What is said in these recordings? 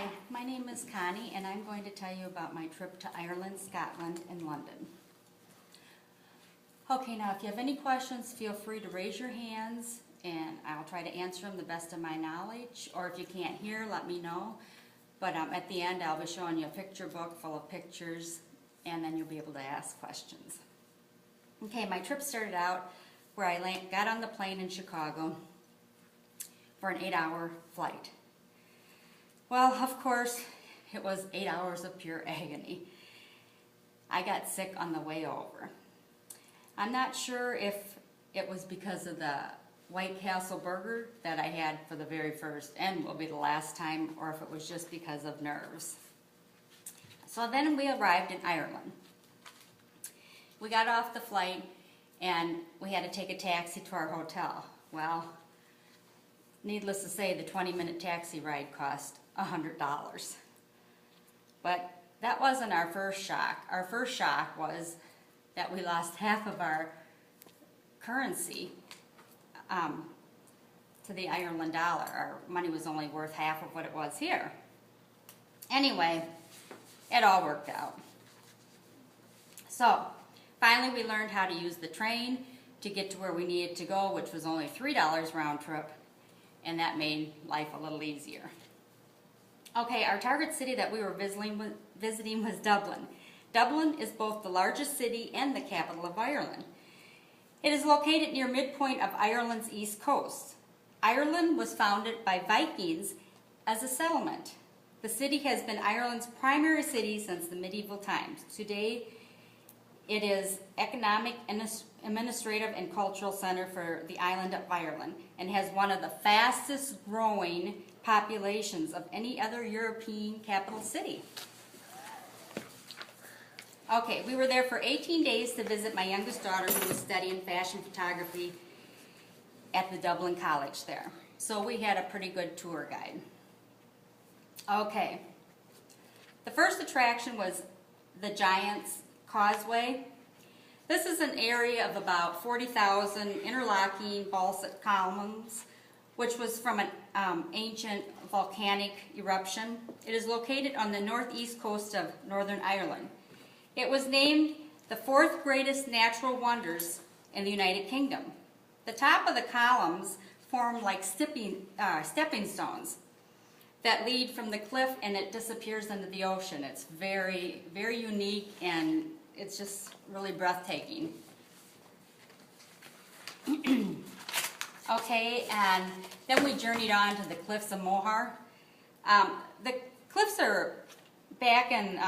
Hi, my name is Connie and I'm going to tell you about my trip to Ireland, Scotland, and London. Okay, now if you have any questions, feel free to raise your hands and I'll try to answer them the best of my knowledge, or if you can't hear, let me know. But at the end I'll be showing you a picture book full of pictures and then you'll be able to ask questions. Okay, my trip started out where I got on the plane in Chicago for an 8-hour flight. Well, of course, it was 8 hours of pure agony. I got sick on the way over. I'm not sure if it was because of the White Castle burger that I had for the very first and will be the last time, or if it was just because of nerves. So then we arrived in Ireland. We got off the flight and we had to take a taxi to our hotel. Well, needless to say, the 20-minute taxi ride cost $100. But that wasn't our first shock. Our first shock was that we lost half of our currency to the Ireland dollar. Our money was only worth half of what it was here. Anyway, it all worked out. So, finally we learned how to use the train to get to where we needed to go, which was only $3 round trip, and that made life a little easier. Okay, our target city that we were visiting was Dublin. Dublin is both the largest city and the capital of Ireland. It is located near midpoint of Ireland's east coast. Ireland was founded by Vikings as a settlement. The city has been Ireland's primary city since the medieval times. Today, it is economic, administrative, and cultural center for the island of Ireland and has one of the fastest growing populations of any other European capital city. Okay, we were there for 18 days to visit my youngest daughter who was studying fashion photography at the Dublin College there. So we had a pretty good tour guide. Okay, the first attraction was the Giant's Causeway. This is an area of about 40,000 interlocking basalt columns, which was from an ancient volcanic eruption. It is located on the northeast coast of Northern Ireland. It was named the 4th greatest natural wonders in the United Kingdom. The top of the columns form like stepping stones that lead from the cliff and it disappears into the ocean. It's very, very unique and it's just really breathtaking. Okay, and then we journeyed on to the Cliffs of Moher. The cliffs are back in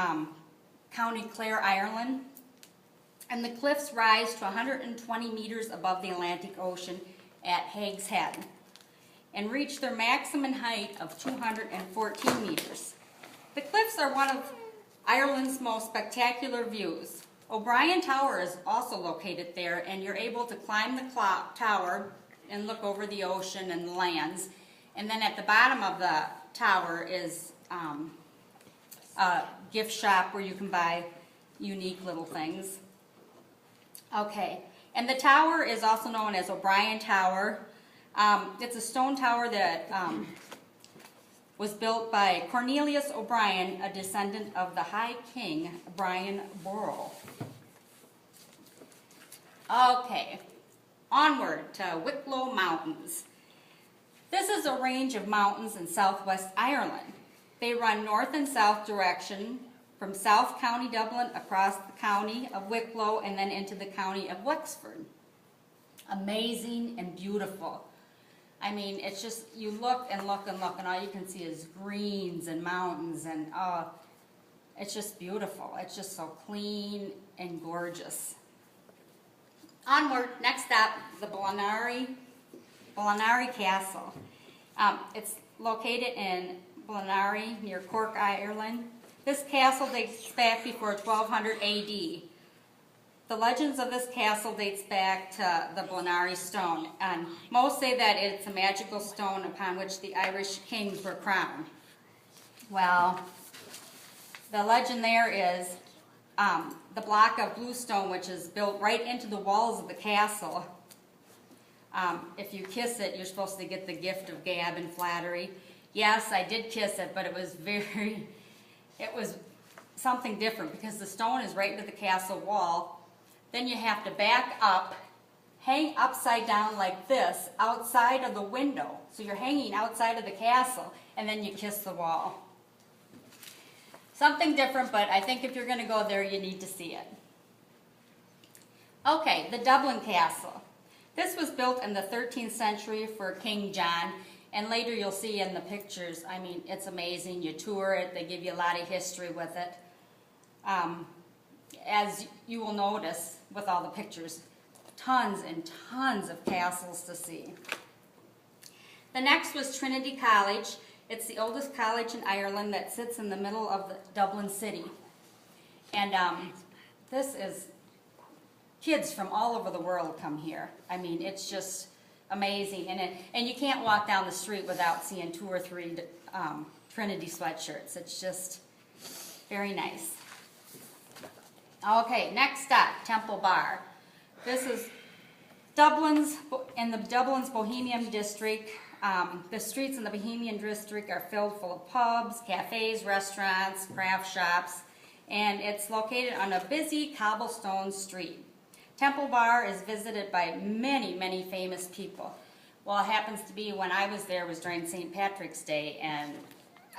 County Clare, Ireland, and the cliffs rise to 120 meters above the Atlantic Ocean at Haig's Head and reach their maximum height of 214 meters. The cliffs are one of Ireland's most spectacular views. O'Brien Tower is also located there, and you're able to climb the tower and look over the ocean and the lands. And then at the bottom of the tower is a gift shop where you can buy unique little things. Okay, and the tower is also known as O'Brien Tower. It's a stone tower that was built by Cornelius O'Brien, a descendant of the High King Brian Boral. Okay, onward to Wicklow Mountains. This is a range of mountains in southwest Ireland. They run north and south direction from South County Dublin across the county of Wicklow and then into the county of Wexford. Amazing and beautiful. I mean, it's just, you look and look and look and all you can see is greens and mountains and it's just beautiful. It's just so clean and gorgeous. Onward, next up, the Ballinary Castle. It's located in Ballinary near Cork, Ireland. This castle dates back before 1200 AD. The legends of this castle dates back to the Ballinary stone, and most say that it's a magical stone upon which the Irish kings were crowned. Well, the legend there is the block of bluestone, which is built right into the walls of the castle. If you kiss it, you're supposed to get the gift of gab and flattery. Yes, I did kiss it, but it was it was something different because the stone is right into the castle wall. Then you have to back up, hang upside down like this outside of the window. So you're hanging outside of the castle, and then you kiss the wall. Something different, but I think if you're going to go there, you need to see it. Okay, the Dublin Castle. This was built in the 13th century for King John, and later you'll see in the pictures, I mean, it's amazing. You tour it, they give you a lot of history with it. As you will notice with all the pictures, tons and tons of castles to see. The next was Trinity College. It's the oldest college in Ireland that sits in the middle of the Dublin city. And this is, kids from all over the world come here. I mean, it's just amazing. And you can't walk down the street without seeing 2 or 3 Trinity sweatshirts. It's just very nice. Okay, next up, Temple Bar. This is Dublin's Bohemian district. The streets in the Bohemian district are filled full of pubs, cafes, restaurants, craft shops, and it's located on a busy cobblestone street. Temple Bar is visited by many, many famous people. Well, it happens to be when I was there was during St. Patrick's Day, and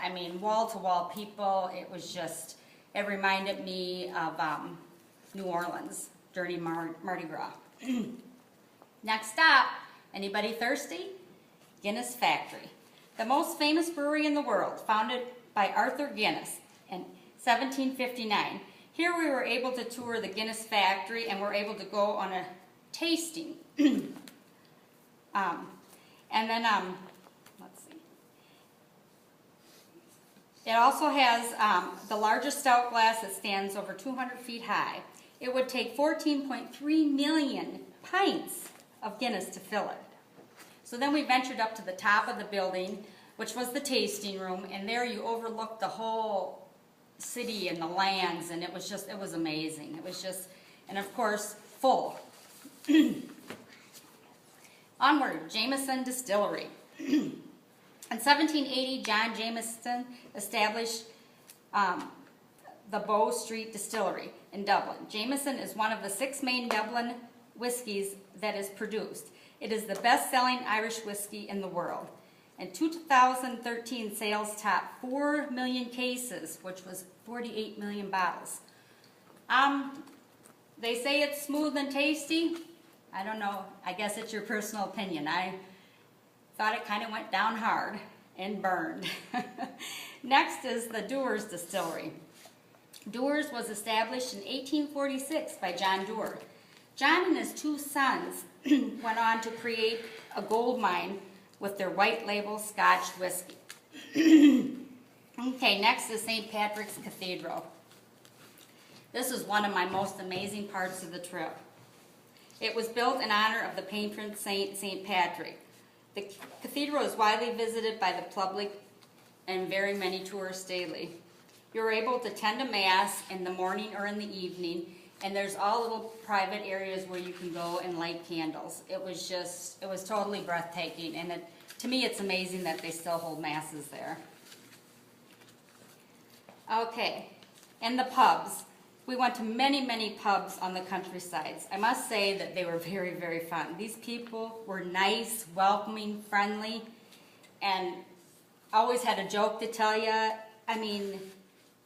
I mean, wall-to-wall people. It was just, it reminded me of New Orleans during Mardi Gras. Next stop, anybody thirsty? Guinness Factory. The most famous brewery in the world, founded by Arthur Guinness in 1759. Here we were able to tour the Guinness Factory and we're able to go on a tasting. Let's see. It also has the largest stout glass that stands over 200 feet high. It would take 14.3 million pints of Guinness to fill it. So then we ventured up to the top of the building, which was the tasting room, and there you overlooked the whole city and the lands, and it was amazing. It was just, and of course, full. Onward, Jameson Distillery. In 1780, John Jameson established the Bow Street Distillery in Dublin. Jameson is one of the 6 main Dublin whiskies that is produced. It is the best-selling Irish whiskey in the world. In 2013, sales topped 4 million cases, which was 48 million bottles. They say it's smooth and tasty. I don't know. I guess it's your personal opinion. I thought it kind of went down hard and burned. Next is the Dewar's Distillery. Dewar's was established in 1846 by John Dewar. John and his 2 sons went on to create a gold mine with their white label Scotch whiskey. Okay, next is St. Patrick's Cathedral. This is one of my most amazing parts of the trip. It was built in honor of the patron saint, St. Patrick. The cathedral is widely visited by the public and very many tourists daily. You're able to attend a mass in the morning or in the evening, and there's all little private areas where you can go and light candles. It was totally breathtaking, and to me it's amazing that they still hold masses there. Okay, and the pubs. We went to many, many pubs on the countrysides. I must say that they were very, very fun. These people were nice, welcoming, friendly, and always had a joke to tell you. I mean,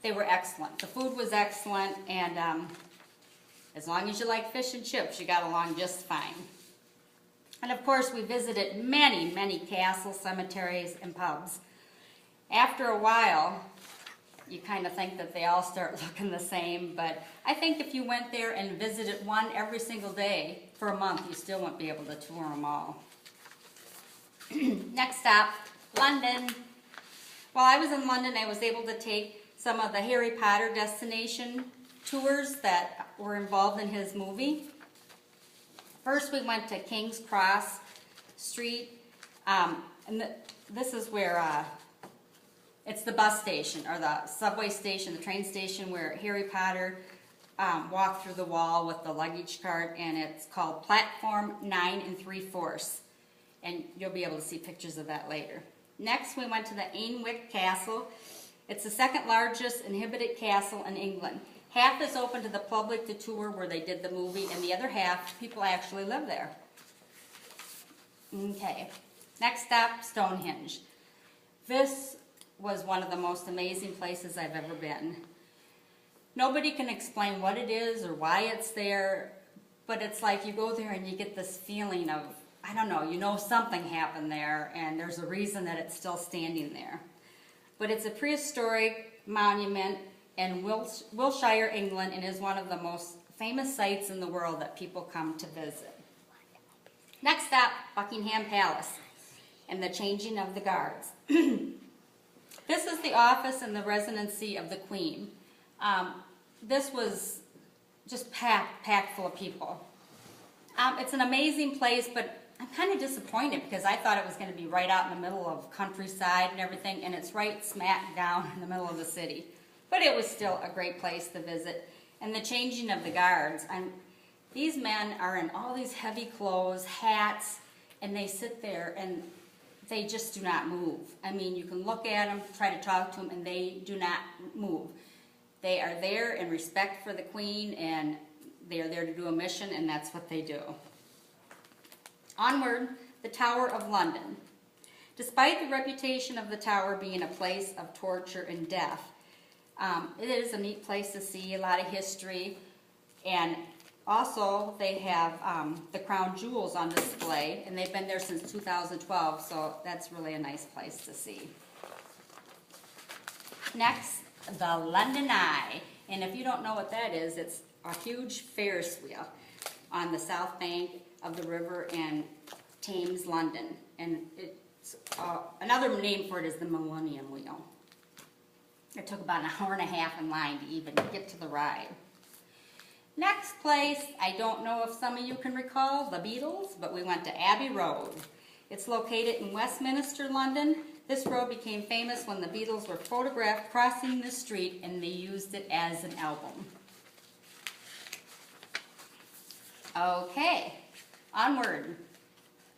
they were excellent. The food was excellent, and as long as you like fish and chips, you got along just fine. And of course, we visited many, many castles, cemeteries, and pubs. After a while, you kind of think that they all start looking the same, but I think if you went there and visited one every single day for a month, you still wouldn't be able to tour them all. Next stop, London. While I was in London, I was able to take some of the Harry Potter destination tours that were involved in his movie. First, we went to King's Cross Street, and this is where it's the bus station, or the subway station, the train station, where Harry Potter walked through the wall with the luggage cart, and it's called Platform 9 3/4. And you'll be able to see pictures of that later. Next, we went to the Alnwick Castle. It's the second largest inhabited castle in England. Half is open to the public to tour where they did the movie, and the other half, people actually live there. Okay, next stop, Stonehenge. This was one of the most amazing places I've ever been. Nobody can explain what it is or why it's there, but it's like you go there and you get this feeling of, I don't know, you know something happened there and there's a reason that it's still standing there. But it's a prehistoric monument in Wiltshire, England, and is one of the most famous sites in the world that people come to visit. Next stop, Buckingham Palace and the changing of the guards. This is the office and the residency of the Queen. This was just packed full of people. It's an amazing place, but I'm kind of disappointed because I thought it was going to be right out in the middle of countryside and everything, and it's right smack down in the middle of the city. But it was still a great place to visit. And the changing of the guards. These men are in all these heavy clothes, hats, and they sit there and they just do not move. I mean, you can look at them, try to talk to them, and they do not move. They are there in respect for the Queen, and they are there to do a mission, and that's what they do. Onward, the Tower of London. Despite the reputation of the tower being a place of torture and death, it is a neat place to see, a lot of history, and also they have the crown jewels on display, and they've been there since 2012, so that's really a nice place to see. Next, the London Eye, and if you don't know what that is, it's a huge Ferris wheel on the south bank of the river in Thames, London, and it's another name for it is the Millennium Wheel. It took about an hour and a half in line to even get to the ride. Next place, I don't know if some of you can recall the Beatles, but we went to Abbey Road. It's located in Westminster, London. This road became famous when the Beatles were photographed crossing the street, and they used it as an album. Okay, onward.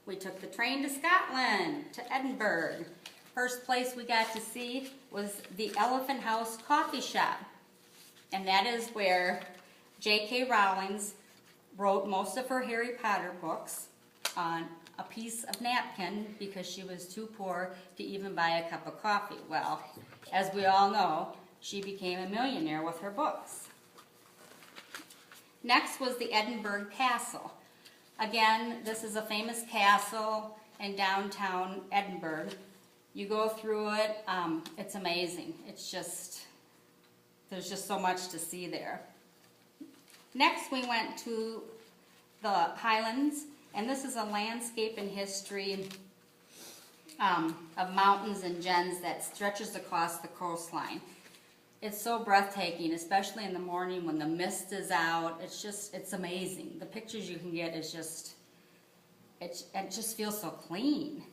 We took the train to Scotland, to Edinburgh. First place we got to see was the Elephant House Coffee Shop. And that is where J.K. Rowling wrote most of her Harry Potter books on a piece of napkin because she was too poor to even buy a cup of coffee. Well, as we all know, she became a millionaire with her books. Next was the Edinburgh Castle. Again, this is a famous castle in downtown Edinburgh. You go through it, it's amazing. It's just, there's just so much to see there. Next we went to the Highlands, and this is a landscape and history of mountains and glens that stretches across the coastline. It's so breathtaking, especially in the morning when the mist is out. It's amazing. The pictures you can get is just, it just feels so clean.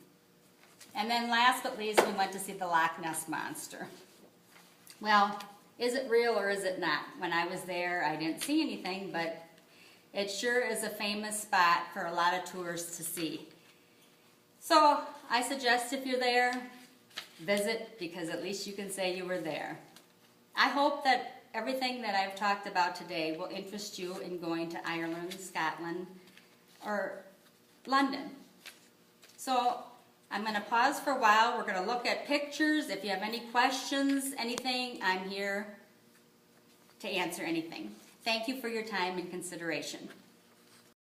And then last but least, we went to see the Loch Ness Monster. Well, is it real or is it not? When I was there, I didn't see anything, but it sure is a famous spot for a lot of tourists to see. So I suggest if you're there, visit, because at least you can say you were there. I hope that everything that I've talked about today will interest you in going to Ireland, Scotland, or London. So I'm going to pause for a while. We're going to look at pictures. If you have any questions, anything, I'm here to answer anything. Thank you for your time and consideration.